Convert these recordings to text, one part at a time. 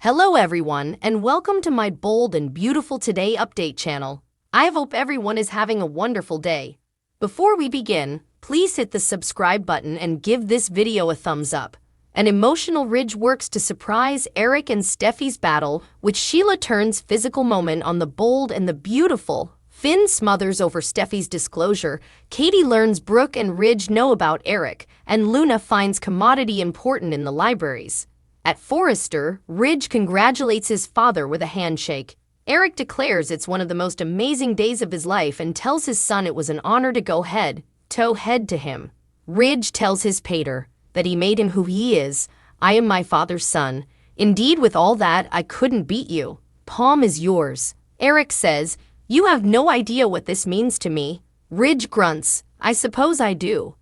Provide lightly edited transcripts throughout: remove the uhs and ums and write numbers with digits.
Hello everyone, and welcome to my bold and beautiful Today Update channel. I hope everyone is having a wonderful day. Before we begin, please hit the subscribe button and give this video a thumbs up. An emotional Ridge works to surprise Eric and Steffy's battle, which Sheila turns physical moment on the bold and the beautiful. Finn smothers over Steffy's disclosure. Katie learns Brooke and Ridge know about Eric, and Luna finds commodity important in the libraries. At Forrester, Ridge congratulates his father with a handshake. Eric declares it's one of the most amazing days of his life and tells his son it was an honor to go head-to-head to him. Ridge tells his pater that he made him who he is. I am my father's son. Indeed, with all that, I couldn't beat you. Palm is yours. Eric says, you have no idea what this means to me. Ridge grunts, I suppose I do.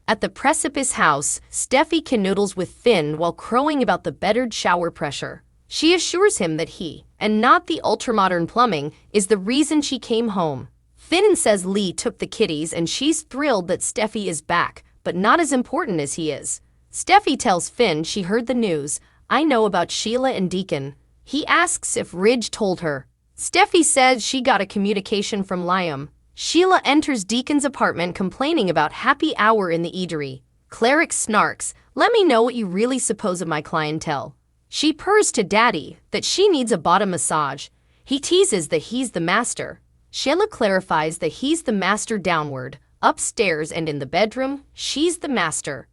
At the precipice house, Steffy canoodles with Finn while crowing about the bettered shower pressure. She assures him that he, and not the ultramodern plumbing, is the reason she came home. Finn says Lee took the kitties and she's thrilled that Steffy is back, but not as important as he is. Steffy tells Finn she heard the news. I know about Sheila and Deacon. He asks if Ridge told her. Steffy says she got a communication from Liam. Sheila enters Deacon's apartment complaining about happy hour in the eatery. Cleric snarks, let me know what you really suppose of my clientele. She purrs to Daddy that she needs a bottom massage. He teases that he's the master. Sheila clarifies that he's the master downward. Upstairs and in the bedroom, she's the master.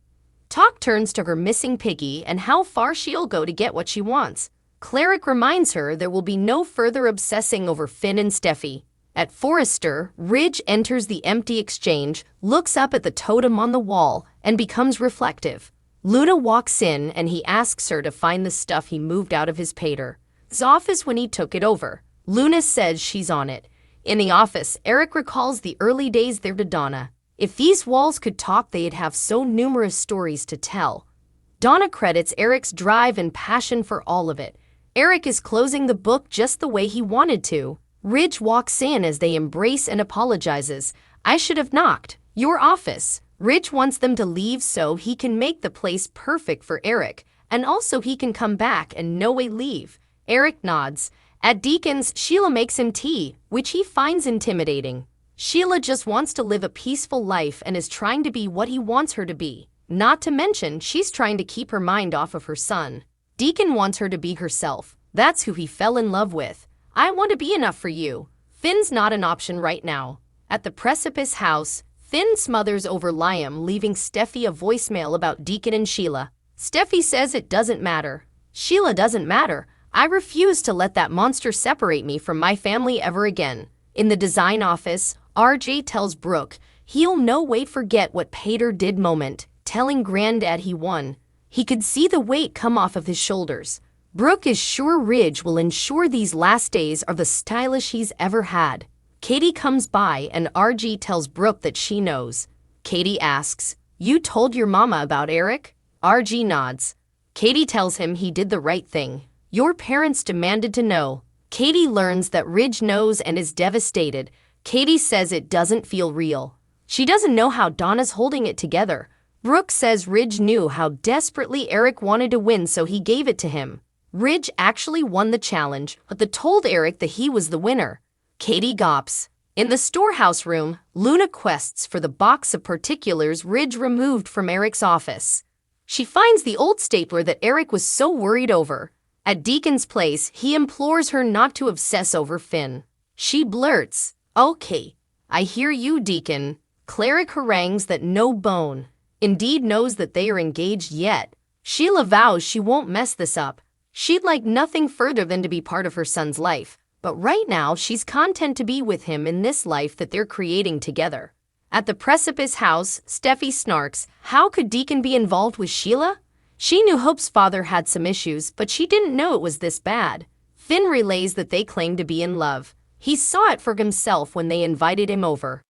Talk turns to her missing piggy and how far she'll go to get what she wants. Cleric reminds her there will be no further obsessing over Finn and Steffy. At Forrester, Ridge enters the empty exchange, looks up at the totem on the wall, and becomes reflective. Luna walks in and he asks her to find the stuff he moved out of his pater's office when he took it over. Luna says she's on it. In the office, Eric recalls the early days there to Donna. If these walls could talk, they'd have so numerous stories to tell. Donna credits Eric's drive and passion for all of it. Eric is closing the book just the way he wanted to. Ridge walks in as they embrace and apologizes. I should have knocked. Your office. Ridge wants them to leave so he can make the place perfect for Eric, and also he can come back and no way leave. Eric nods. At Deacon's, Sheila makes him tea, which he finds intimidating. Sheila just wants to live a peaceful life and is trying to be what he wants her to be. Not to mention, she's trying to keep her mind off of her son. Deacon wants her to be herself. That's who he fell in love with. I want to be enough for you. Finn's not an option right now. At the precipice house, Finn smothers over Liam, leaving Steffy a voicemail about Deacon and Sheila. Steffy says it doesn't matter. Sheila doesn't matter. I refuse to let that monster separate me from my family ever again. In the design office, RJ tells Brooke he'll no way forget what Pater did moment, telling Granddad he won. He could see the weight come off of his shoulders. Brooke is sure Ridge will ensure these last days are the stylish he's ever had. Katie comes by and RG tells Brooke that she knows. Katie asks, you told your mama about Eric? RG nods. Katie tells him he did the right thing. Your parents demanded to know. Katie learns that Ridge knows and is devastated. Katie says it doesn't feel real. She doesn't know how Donna's holding it together. Brooke says Ridge knew how desperately Eric wanted to win, so he gave it to him. Ridge actually won the challenge, but they told Eric that he was the winner. Katie gawps. In the storehouse room, Luna quests for the box of particulars Ridge removed from Eric's office. She finds the old stapler that Eric was so worried over. At Deacon's place, he implores her not to obsess over Finn. She blurts, okay, I hear you, Deacon. Cleric harangues that no bone indeed knows that they are engaged yet. Sheila vows she won't mess this up. She'd like nothing further than to be part of her son's life, but right now she's content to be with him in this life that they're creating together. At the precipice house, Steffy snarks, how could Deacon be involved with Sheila? She knew Hope's father had some issues, but she didn't know it was this bad. Finn relays that they claim to be in love. He saw it for himself when they invited him over.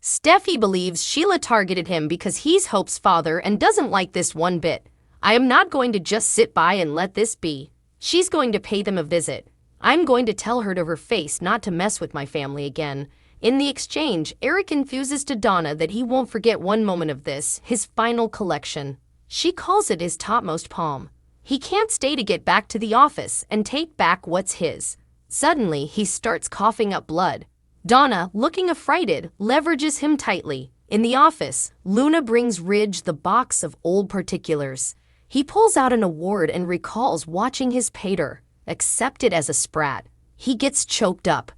Steffy believes Sheila targeted him because he's Hope's father and doesn't like this one bit. I am not going to just sit by and let this be. She's going to pay them a visit. I'm going to tell her to her face not to mess with my family again. In the exchange, Eric infuses to Donna that he won't forget one moment of this, his final collection. She calls it his topmost palm. He can't stay to get back to the office and take back what's his. Suddenly, he starts coughing up blood. Donna, looking affrighted, leverages him tightly. In the office, Luna brings Ridge the box of old particulars. He pulls out an award and recalls watching his pater accepted as a sprat. He gets choked up.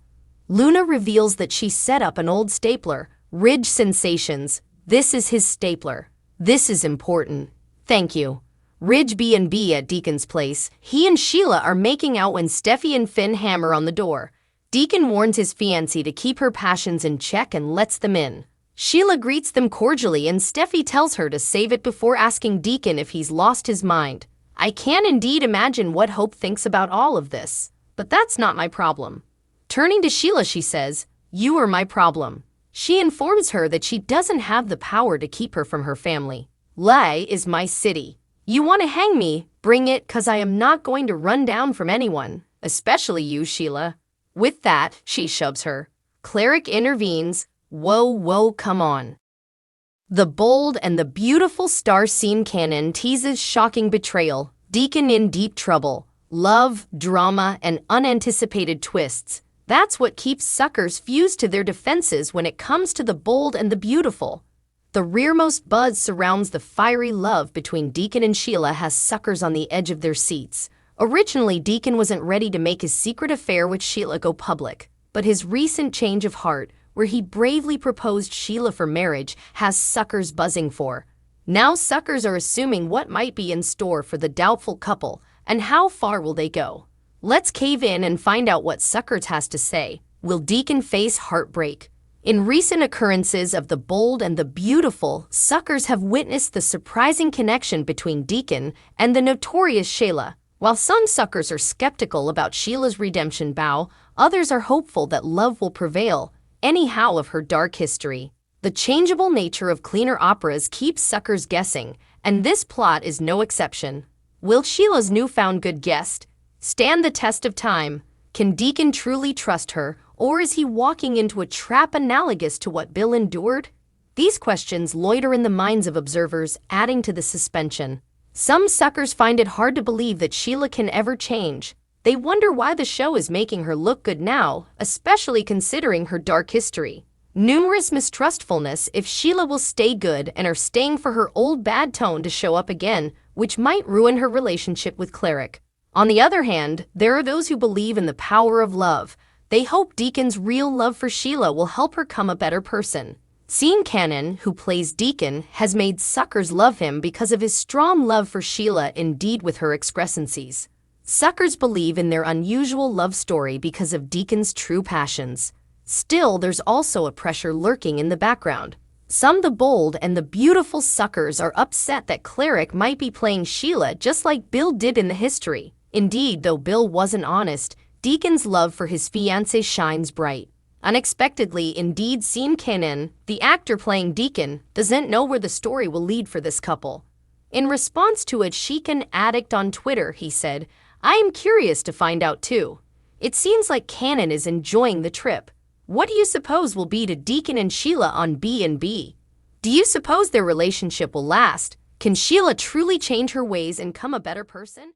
Luna reveals that she set up an old stapler. Ridge sensations. This is his stapler. This is important. Thank you. Ridge B&B at Deacon's place. He and Sheila are making out when Steffy and Finn hammer on the door. Deacon warns his fiancée to keep her passions in check and lets them in. Sheila greets them cordially and Steffy tells her to save it before asking Deacon if he's lost his mind. I can indeed imagine what Hope thinks about all of this. But that's not my problem. Turning to Sheila, she says, "You are my problem." She informs her that she doesn't have the power to keep her from her family. Lay is my city. You want to hang me? Bring it, 'cause I am not going to run down from anyone, especially you, Sheila. With that, she shoves her. Cleric intervenes. Whoa, come on. The bold and the beautiful star scene canon teases shocking betrayal, Deacon in deep trouble, love, drama, and unanticipated twists. That's what keeps suckers fused to their defenses when it comes to the bold and the beautiful. The rearmost buzz surrounds the fiery love between Deacon and Sheila has suckers on the edge of their seats. Originally, Deacon wasn't ready to make his secret affair with Sheila go public, but his recent change of heart, where he bravely proposed Sheila for marriage, has suckers buzzing for. Now suckers are assuming what might be in store for the doubtful couple, and how far will they go? Let's cave in and find out what suckers has to say. Will Deacon face heartbreak? In recent occurrences of the bold and the beautiful, suckers have witnessed the surprising connection between Deacon and the notorious Sheila. While some suckers are skeptical about Sheila's redemption vow, others are hopeful that love will prevail, anyhow of her dark history. The changeable nature of cleaner operas keeps suckers guessing, and this plot is no exception. Will Sheila's newfound good guest stand the test of time? Can Deacon truly trust her, or is he walking into a trap analogous to what Bill endured? These questions loiter in the minds of observers, adding to the suspension. Some suckers find it hard to believe that Sheila can ever change. They wonder why the show is making her look good now, especially considering her dark history. Numerous mistrustfulness if Sheila will stay good and are staying for her old bad tone to show up again, which might ruin her relationship with Cleric. On the other hand, there are those who believe in the power of love. They hope Deacon's real love for Sheila will help her become a better person. Sean Cannon, who plays Deacon, has made suckers love him because of his strong love for Sheila, indeed with her excrescencies. Suckers believe in their unusual love story because of Deacon's true passions. Still, there's also a pressure lurking in the background. Some the bold and the beautiful suckers are upset that Cleric might be playing Sheila just like Bill did in the history. Indeed, though Bill wasn't honest, Deacon's love for his fiancée shines bright. Unexpectedly, indeed, Sean Cannon, the actor playing Deacon, doesn't know where the story will lead for this couple. In response to a chicken addict on Twitter, he said, "I am curious to find out too. It seems like Cannon is enjoying the trip. What do you suppose will be to Deacon and Sheila on B&B? Do you suppose their relationship will last? Can Sheila truly change her ways and become a better person?"